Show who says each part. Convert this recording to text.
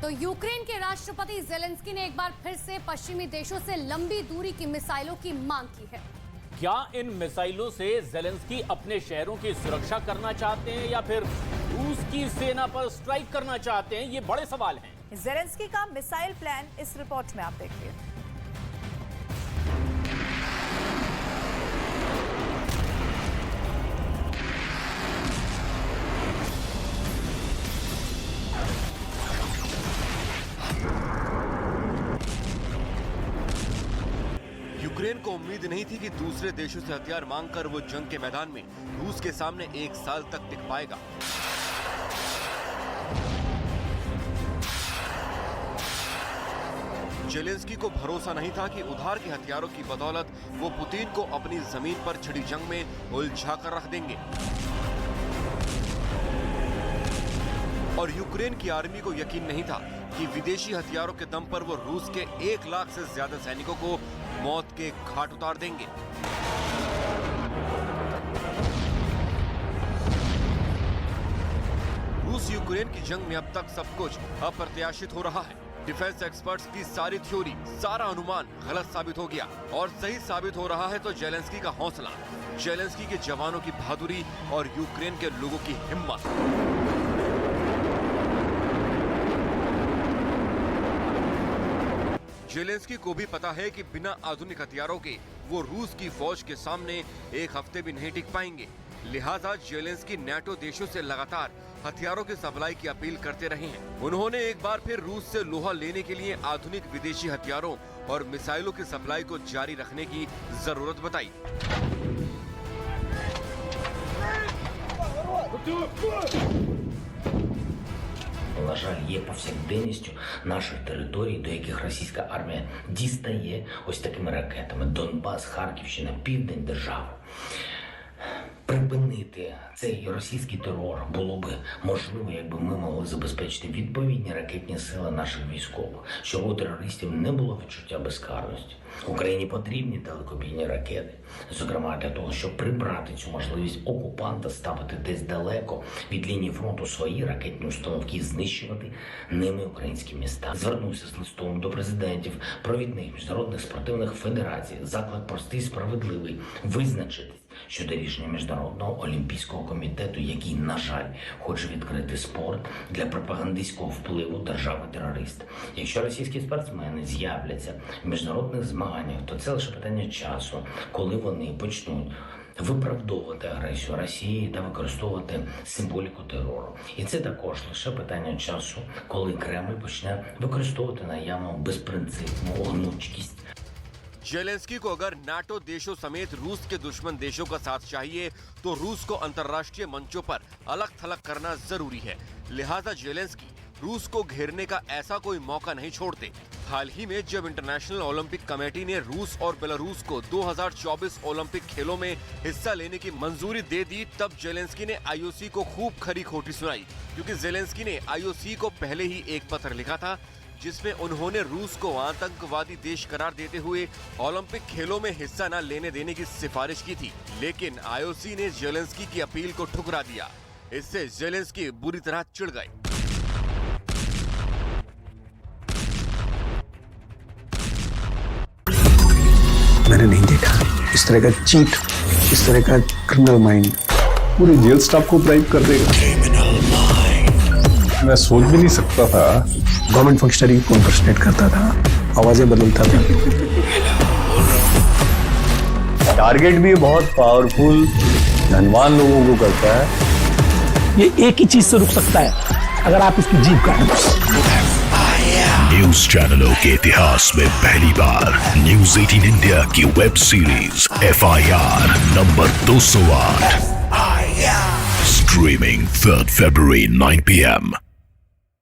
Speaker 1: तो यूक्रेन के राष्ट्रपति ज़ेलेंस्की ने एक बार फिर से पश्चिमी देशों से लंबी दूरी की मिसाइलों की मांग की है।
Speaker 2: क्या इन मिसाइलों से ज़ेलेंस्की अपने शहरों की सुरक्षा करना चाहते हैं या फिर रूस की सेना पर स्ट्राइक करना चाहते हैं? ये बड़े सवाल हैं।
Speaker 3: ज़ेलेंस्की का मिसाइल प्लान इस रिपोर्ट में आप देखिए।
Speaker 4: यूक्रेन को उम्मीद नहीं थी कि दूसरे देशों से हथियार मांगकर वो जंग के मैदान में रूस के सामने एक साल तक टिक पाएगा। ज़ेलेंस्की को भरोसा नहीं था कि उधार के हथियारों की बदौलत वो पुतिन को अपनी जमीन पर छिड़ी जंग में उलझा कर रख देंगे। और यूक्रेन की आर्मी को यकीन नहीं था कि विदेशी हथियारों के दम पर वो रूस के 1 लाख से ज्यादा सैनिकों को मौत के घाट उतार देंगे। रूस यूक्रेन की जंग में अब तक सब कुछ अप्रत्याशित हो रहा है। डिफेंस एक्सपर्ट्स की सारी थ्योरी, सारा अनुमान गलत साबित हो गया और सही साबित हो रहा है तो ज़ेलेंस्की का हौसला, ज़ेलेंस्की के जवानों की बहादुरी और यूक्रेन के लोगों की हिम्मत। ज़ेलेंस्की को भी पता है कि बिना आधुनिक हथियारों के वो रूस की फौज के सामने एक हफ्ते भी नहीं टिक पाएंगे। लिहाजा ज़ेलेंस्की नाटो देशों से लगातार हथियारों की सप्लाई की अपील करते रहे हैं। उन्होंने एक बार फिर रूस से लोहा लेने के लिए आधुनिक विदेशी हथियारों और मिसाइलों की सप्लाई को जारी रखने की जरूरत बताई।
Speaker 5: На жаль, є повсякденністю наших територій, до яких російська армія дістає ось такими ракетами. Донбас, Харківщина, південь держави. Припинити цей російський терор було би можливо, якби ми могли забезпечити відповідні ракетні сили наших військових, щоб у терористів не було відчуття безкарності. Україні потрібні далекобійні ракети, зокрема для того, щоб прибрати цю можливість окупанта ставити десь далеко від лінії фронту свої ракетні установки і знищувати ними українські міста. Звернувся з листом до президентів провідних міжнародних спортивних федерацій. Заклик простий і справедливий – визначитись щодо рішення Міжнародного олімпійського комітету, який, на жаль, хоче відкрити спорт для пропагандистського впливу держави-терориста. Якщо російські спортсмени з'являться в міжнародних змаганнях, то це лише питання часу, коли вони почнуть виправдовувати агресію Росії та використовувати символіку терору. І це також лише питання часу, коли Кремль почне використовувати наявну безпринципну гнучкість.
Speaker 4: ज़ेलेंस्की को अगर नाटो देशों समेत रूस के दुश्मन देशों का साथ चाहिए तो रूस को अंतर्राष्ट्रीय मंचों पर अलग थलग करना जरूरी है। लिहाजा ज़ेलेंस्की रूस को घेरने का ऐसा कोई मौका नहीं छोड़ते। हाल ही में जब इंटरनेशनल ओलंपिक कमेटी ने रूस और बेलारूस को 2024 ओलंपिक खेलों में हिस्सा लेने की मंजूरी दे दी, तब ज़ेलेंस्की ने आईओसी को खूब खरी खोटी सुनाई, क्योंकि ज़ेलेंस्की ने आईओसी को पहले ही एक पत्र लिखा था जिसमें उन्होंने रूस को आतंकवादी देश करार देते हुए ओलंपिक खेलों में हिस्सा न लेने देने की सिफारिश की थी। लेकिन आईओसी ने ज़ेलेंस्की की अपील को ठुकरा दिया। इससे ज़ेलेंस्की बुरी तरह चिढ़ गए।
Speaker 6: मैंने नहीं देखा इस तरह का चीट, इस तरह का क्रिमिनल माइंड पूरे जेल स्टाफ को ब्राइब कर देगा। मैं सोच भी नहीं सकता था। गवर्नमेंट फंक्शनरी को इम्पर्सनेट करता था, आवाजें बदलता था। टारगेट भी बहुत पावरफुल धनवान लोगों को करता है।
Speaker 7: ये एक ही चीज से रुक सकता है, अगर आप इसकी जीभ काटें।
Speaker 8: न्यूज चैनलों के इतिहास में पहली बार न्यूज 18 इंडिया की web series FIR number 208 streaming 3rd February 9 PM